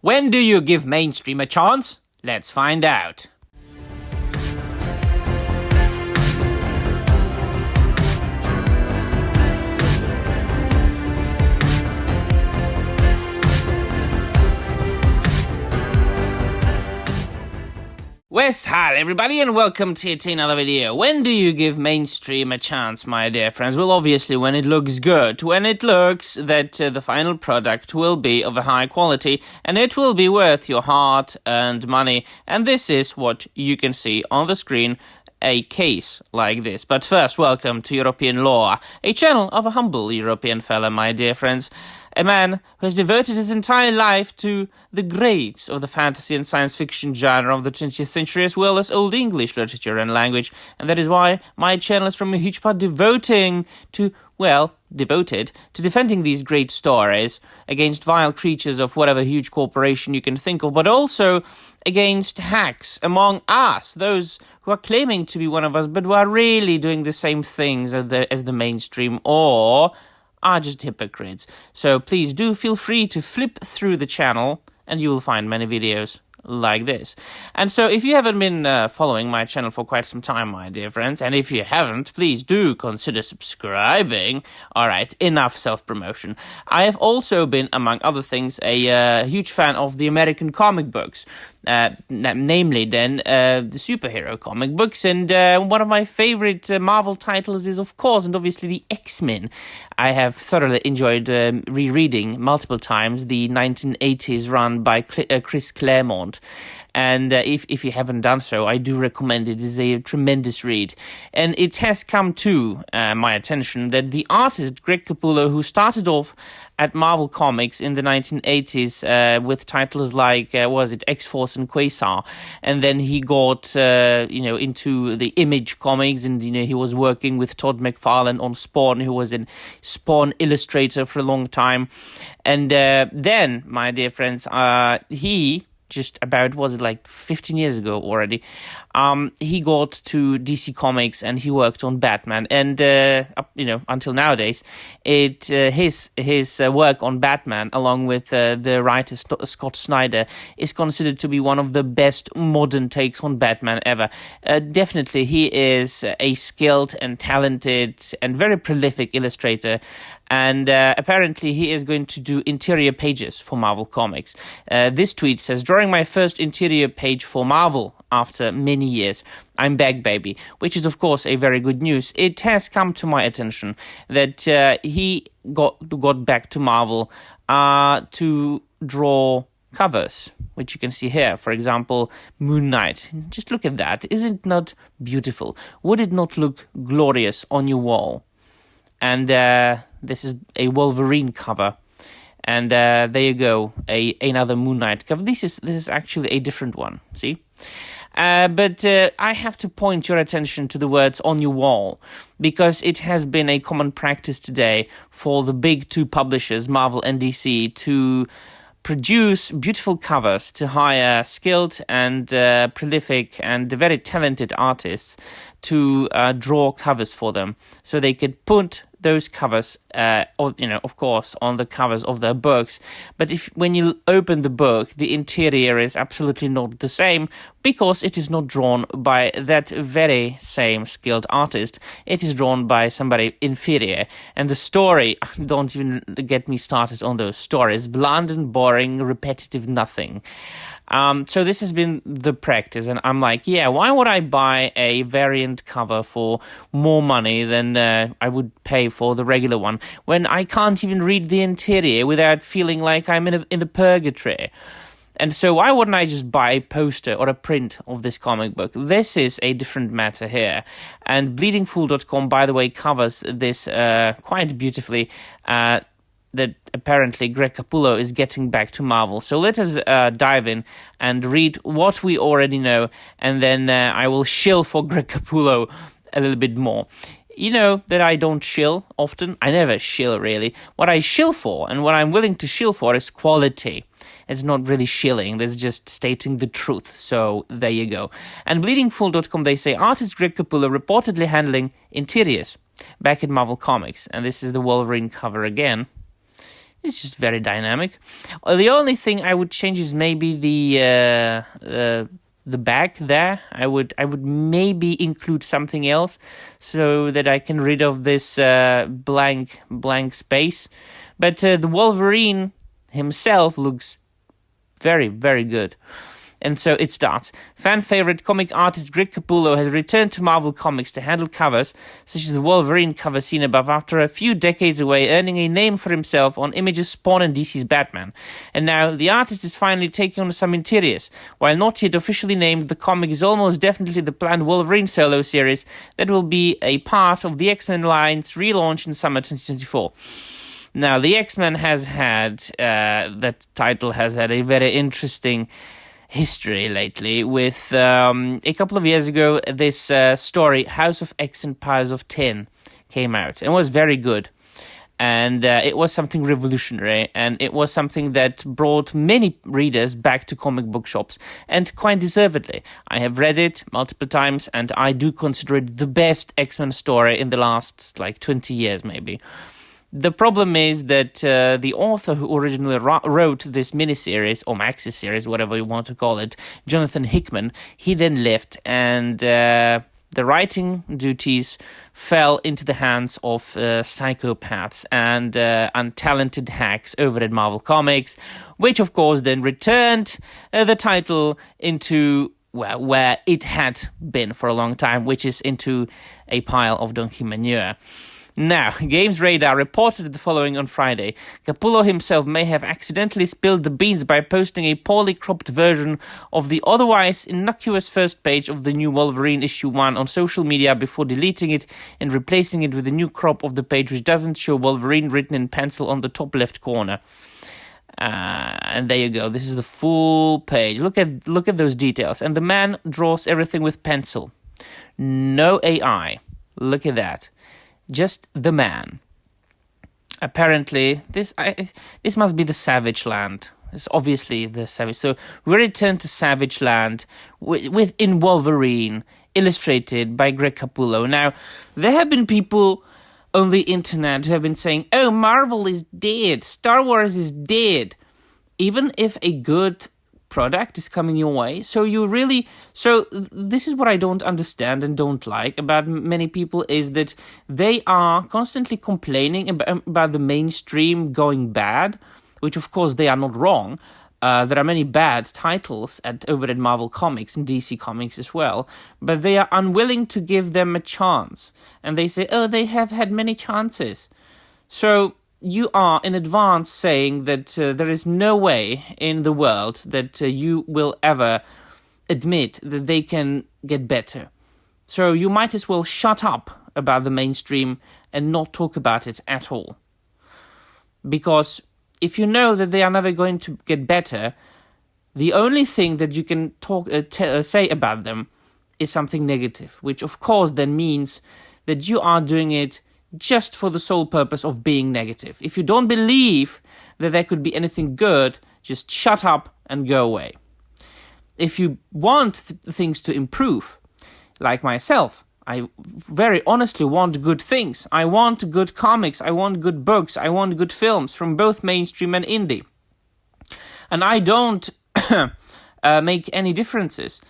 When do you give mainstream a chance? Let's find out. Hi everybody, and welcome to yet another video. When do you give mainstream a chance, my dear friends? Well, obviously when it looks good, when it looks that the final product will be of a high quality and it will be worth your hard-earned money. And this is what you can see on the screen, a case like this. But first, welcome to European Lore, a channel of a humble European fella, my dear friends. A man who has devoted his entire life to the greats of the fantasy and science fiction genre of the 20th century, as well as Old English literature and language. And that is why my channel is from a huge part devoted to defending these great stories against vile creatures of whatever huge corporation you can think of, but also against hacks among us, those who are claiming to be one of us, but who are really doing the same things as the mainstream, or are just hypocrites. So please do feel free to flip through the channel and you will find many videos like this. And so if you haven't been following my channel for quite some time, my dear friends, and if you haven't, please do consider subscribing. Alright, enough self-promotion. I have also been, among other things, a huge fan of the American comic books. Namely then the superhero comic books, and one of my favorite Marvel titles is, of course, and obviously, the X-Men. I have thoroughly enjoyed rereading multiple times the 1980s run by Chris Claremont. And if you haven't done so, I do recommend it. It is a tremendous read. And it has come to my attention that the artist Greg Capullo, who started off at Marvel Comics in the 1980s with titles like, X-Force and Quasar, and then he got, into the Image Comics, and, he was working with Todd McFarlane on Spawn, who was a Spawn illustrator for a long time. And then, my dear friends, he just about, 15 years ago already, he got to DC Comics and he worked on Batman. And, until nowadays, his work on Batman, along with the writer Scott Snyder, is considered to be one of the best modern takes on Batman ever. Definitely, he is a skilled and talented and very prolific illustrator. And apparently he is going to do interior pages for Marvel Comics. This tweet says, "Drawing my first interior page for Marvel after many years. I'm back, baby," which is, of course, a very good news. It has come to my attention that he got back to Marvel to draw covers, which you can see here. For example, Moon Knight. Just look at that. Is it not beautiful? Would it not look glorious on your wall? And this is a Wolverine cover, and there you go, another Moon Knight cover. This is actually a different one. See, but I have to point your attention to the words "on your wall," because it has been a common practice today for the big two publishers, Marvel and DC, to produce beautiful covers, to hire skilled and prolific and very talented artists to draw covers for them, so they could put those covers, of course, on the covers of their books. But when you open the book, the interior is absolutely not the same, because it is not drawn by that very same skilled artist. It is drawn by somebody inferior. And the story, don't even get me started on those stories. Bland and boring, repetitive nothing. So this has been the practice, and I'm like, yeah, why would I buy a variant cover for more money than I would pay for the regular one, when I can't even read the interior without feeling like I'm in the purgatory? And so why wouldn't I just buy a poster or a print of this comic book? This is a different matter here. And bleedingfool.com, by the way, covers this quite beautifully, that apparently Greg Capullo is getting back to Marvel. So let us dive in and read what we already know, and then I will shill for Greg Capullo a little bit more. You know that I don't shill often. I never shill, really. What I shill for, and what I'm willing to shill for, is quality. It's not really shilling, that's just stating the truth. So there you go. And bleedingfool.com, they say, artist Greg Capullo reportedly handling interiors back at Marvel Comics. And this is the Wolverine cover again. It's just very dynamic. The only thing I would change is maybe the back there. I would maybe include something else so that I can rid of this blank space. But the Wolverine himself looks very, very good. And so it starts. Fan favorite comic artist Greg Capullo has returned to Marvel Comics to handle covers such as the Wolverine cover seen above after a few decades away, earning a name for himself on Image's Spawn and DC's Batman. And now the artist is finally taking on some interiors. While not yet officially named, the comic is almost definitely the planned Wolverine solo series that will be a part of the X-Men line's relaunch in summer 2024. Now, the X-Men has had, that title has had a very interesting history lately with a couple of years ago this story House of X and Powers of 10 came out and was very good, and it was something revolutionary, and it was something that brought many readers back to comic book shops, and quite deservedly. I have read it multiple times and I do consider it the best X-Men story in the last 20 years maybe. The problem is that the author who originally wrote this miniseries, or maxi series, whatever you want to call it, Jonathan Hickman, he then left, and the writing duties fell into the hands of psychopaths and untalented hacks over at Marvel Comics, which of course then returned the title into where it had been for a long time, which is into a pile of donkey manure. Now, Games Radar reported the following on Friday. Capullo himself may have accidentally spilled the beans by posting a poorly cropped version of the otherwise innocuous first page of the new Wolverine issue 1 on social media before deleting it and replacing it with a new crop of the page which doesn't show Wolverine written in pencil on the top left corner. And there you go. This is the full page. Look at those details. And the man draws everything with pencil. No AI. Look at that. Just the man. Apparently, this must be the Savage Land. It's obviously the Savage. So we return to Savage Land in Wolverine, illustrated by Greg Capullo. Now, there have been people on the internet who have been saying, "Oh, Marvel is dead. Star Wars is dead." Even if a good product is coming your way. So this is what I don't understand and don't like about many people, is that they are constantly complaining about the mainstream going bad, which of course they are not wrong. There are many bad titles over at Marvel Comics and DC Comics as well, but they are unwilling to give them a chance. And they say, oh, they have had many chances. So you are in advance saying that there is no way in the world that you will ever admit that they can get better. So you might as well shut up about the mainstream and not talk about it at all. Because if you know that they are never going to get better, the only thing that you can say about them is something negative, which of course then means that you are doing it just for the sole purpose of being negative. If you don't believe that there could be anything good, just shut up and go away. If you want things to improve, like myself, I very honestly want good things. I want good comics, I want good books, I want good films from both mainstream and indie. And I don't make any differences.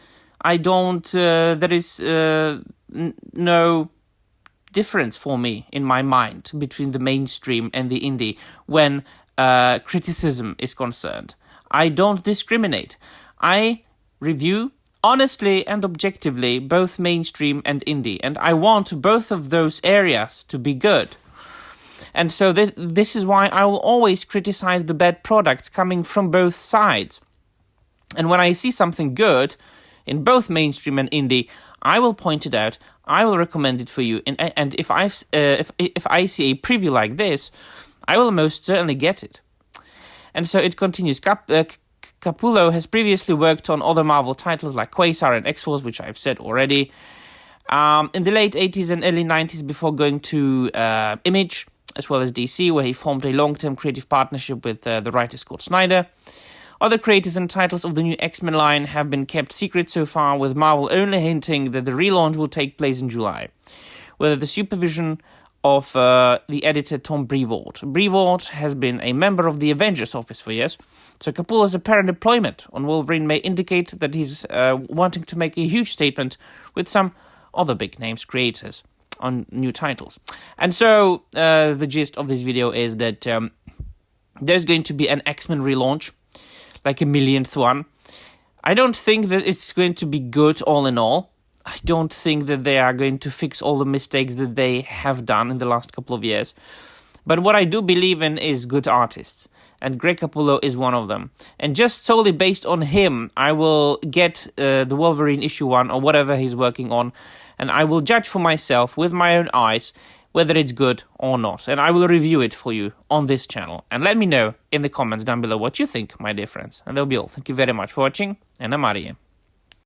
There is no difference for me in my mind between the mainstream and the indie when criticism is concerned. I don't discriminate. I review honestly and objectively both mainstream and indie, and I want both of those areas to be good. And so this is why I will always criticize the bad products coming from both sides. And when I see something good in both mainstream and indie, I will point it out. I will recommend it for you. And if I see a preview like this, I will most certainly get it. And so it continues. Capullo has previously worked on other Marvel titles like Quasar and X-Force, which I've said already. In the late 80s and early 90s, before going to Image, as well as DC, where he formed a long-term creative partnership with the writer Scott Snyder. Other creators and titles of the new X-Men line have been kept secret so far, with Marvel only hinting that the relaunch will take place in July. Whether the supervision of the editor Tom Brevoort. Brevoort has been a member of the Avengers office for years, so Capullo's apparent deployment on Wolverine may indicate that he's wanting to make a huge statement with some other big names creators on new titles. And so the gist of this video is that there's going to be an X-Men relaunch, like a millionth one. I don't think that it's going to be good all in all. I don't think that they are going to fix all the mistakes that they have done in the last couple of years. But what I do believe in is good artists. And Greg Capullo is one of them. And just solely based on him, I will get the Wolverine issue 1 or whatever he's working on. And I will judge for myself with my own eyes whether it's good or not. And I will review it for you on this channel. And let me know in the comments down below what you think, my dear friends. And that'll be all. Thank you very much for watching. And I'm out of here.